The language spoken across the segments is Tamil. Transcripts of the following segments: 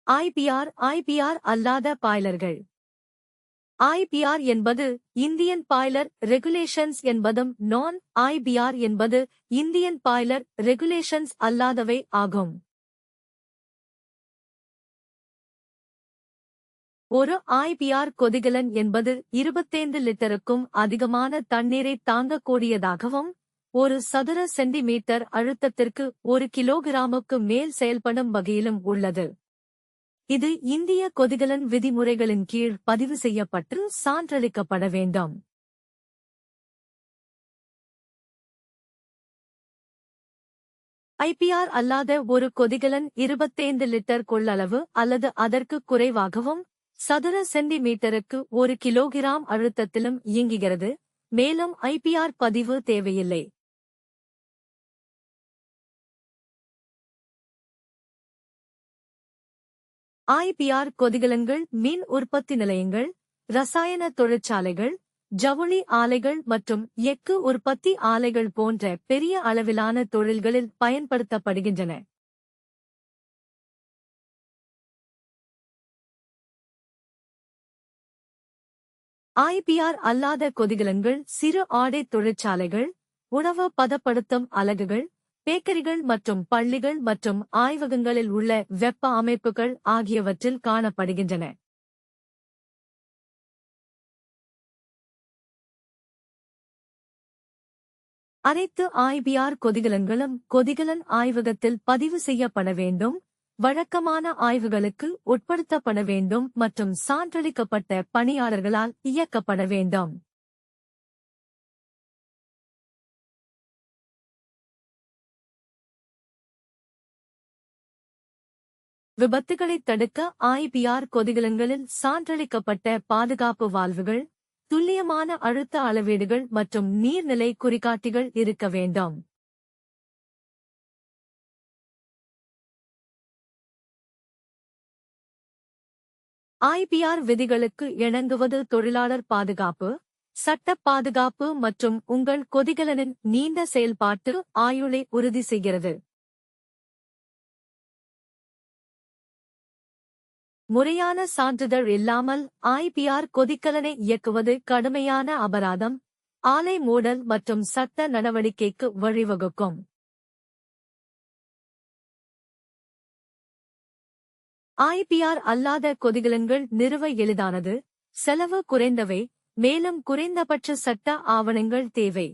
ஐபிஆர் அல்லாத பாய்லர்கள். ஐபிஆர் என்பது இந்தியன் பாய்லர் ரெகுலேஷன்ஸ் என்பதும் நான்-ஐபிஆர் என்பது இந்தியன் பாய்லர் ரெகுலேஷன்ஸ் அல்லாதவை ஆகும். ஒரு ஐபிஆர் கொதிகலன் என்பது 25 லிட்டருக்கும் அதிகமான தண்ணீரை தாங்கக்கூடியதாகவும், ஒரு சதுர சென்டிமீட்டர் அழுத்தத்திற்கு 1 கிலோகிராமுக்கு மேல் செயல்படும் வகையிலும் உள்ளது. இது இந்திய கொதிகலன் விதிமுறைகளின் கீழ் பதிவு செய்யப்பட்டு சான்றளிக்கப்பட வேண்டும். ஐபிஆர் அல்லாத ஒரு கொதிகலன் 25 லிட்டர் கொள்ளளவு அல்லது அதற்கு குறைவாகவும், சதுர சென்டிமீட்டருக்கு 1 கிலோகிராம் அழுத்தத்திலும் இயங்குகிறது. மேலும் ஐபிஆர் பதிவு தேவையில்லை. ஐபிஆர் கொதிகலன்கள் மின் உற்பத்தி நிலையங்கள், ரசாயன தொழிற்சாலைகள், ஜவுளி ஆலைகள் மற்றும் எஃகு உற்பத்தி ஆலைகள் போன்ற பெரிய அளவிலான தொழில்களில் பயன்படுத்தப்படுகின்றன. ஐபிஆர் அல்லாத கொதிகலன்கள் சிறு ஆடை தொழிற்சாலைகள், உணவு பதப்படுத்தும் அலகுகள், பேக்கரிகள் மற்றும் பள்ளிகள் மற்றும் ஆய்வகங்களில் உள்ள வெப்ப அமைப்புகள் ஆகியவற்றில் காணப்படுகின்றன. அனைத்து ஐபிஆர் கொதிகலன்களும் கொதிகலன் ஆய்வகத்தில் பதிவு செய்யப்பட வேண்டும், வழக்கமான ஆய்வுகளுக்கு உட்படுத்தப்பட வேண்டும் மற்றும் சான்றளிக்கப்பட்ட பணியாளர்களால் இயக்கப்பட வேண்டும். விபத்துகளைத் தடுக்க ஐபிஆர் கொதிகலன்களில் சான்றளிக்கப்பட்ட பாதுகாப்பு வால்வுகள், துல்லியமான அழுத்த அளவீடுகள் மற்றும் நீர்நிலை குறிகாட்டிகள் இருக்க வேண்டும். ஐபிஆர் விதிகளுக்கு இணங்குவது தொழிலாளர் பாதுகாப்பு, சட்டப் பாதுகாப்பு மற்றும் உங்கள் கொதிகலனின் நீண்ட செயல்பாட்டு ஆயுளை உறுதி செய்கிறது. முறையான சான்றிதழ் இல்லாமல் ஐபிஆர் கொதிகலனை இயக்குவது கடுமையான அபராதம், ஆலை மூடல் மற்றும் சட்ட நடவடிக்கைக்கு வழிவகுக்கும். ஐபிஆர் அல்லாத கொதிகலன்கள் நிறுவ எளிதானது, செலவு குறைந்தவை, மேலும் குறைந்தபட்ச சட்ட ஆவணங்கள் தேவை.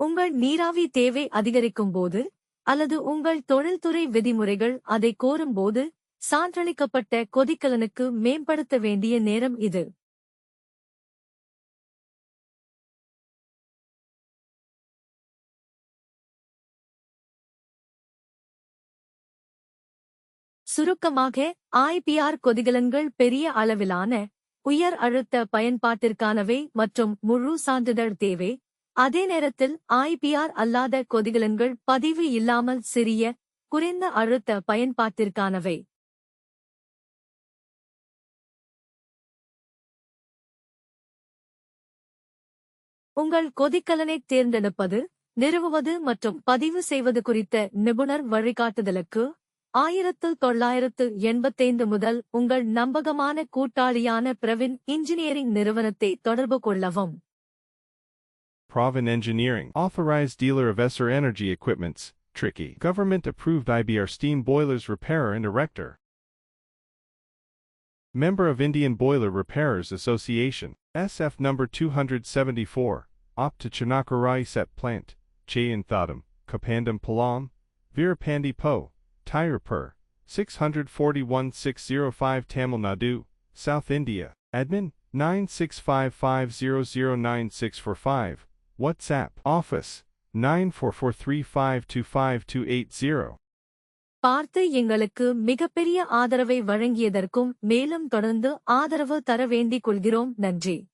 உங்கள் நீராவி தேவை அதிகரிக்கும் போது அல்லது உங்கள் தொழில்துறை விதிமுறைகள் அதை கோரும்போது சான்றளிக்கப்பட்ட கொதிகலனுக்கு மேம்படுத்த வேண்டிய நேரம் இது. சுருக்கமாக, ஐபிஆர் கொதிகலன்கள் பெரிய அளவிலான, உயர் அழுத்த பயன்பாட்டிற்கானவை மற்றும் முழு சான்றிதழ் தேவை. அதே நேரத்தில் ஐபிஆர் அல்லாத கொதிகலன்கள் பதிவு இல்லாமல் சிறிய, குறைந்த அழுத்த பயன்பாட்டிற்கானவை. உங்கள் கொதிகலனைத் தேர்ந்தெடுப்பது, நிறுவுவது மற்றும் பதிவு செய்வது குறித்த நிபுணர் வழிகாட்டுதலுக்கு 1985 முதல் உங்கள் நம்பகமான கூட்டாளியான பிரவின் இன்ஜினியரிங் நிறுவனத்தை தொடர்பு கொள்ளவும். Pravin Engineering, authorized dealer of Esser Energy Equipments, Tricky, government-approved IBR steam boilers repairer and erector. Member of Indian Boiler Repairers Association, SF number 274, Opta Chanakarai Set Plant, Chayan Thadam, Kapandam Palam, Virapandi Po, Tirupur, 641-605 Tamil Nadu, South India. Admin, 9655009645. WhatsApp, Office, 9443525280. பார்த்து எங்களுக்கு மிகப்பெரிய ஆதரவை வழங்கியதற்கும் மேலும் தொடர்ந்து ஆதரவு தர வேண்டிக் கொள்கிறோம். நன்றி.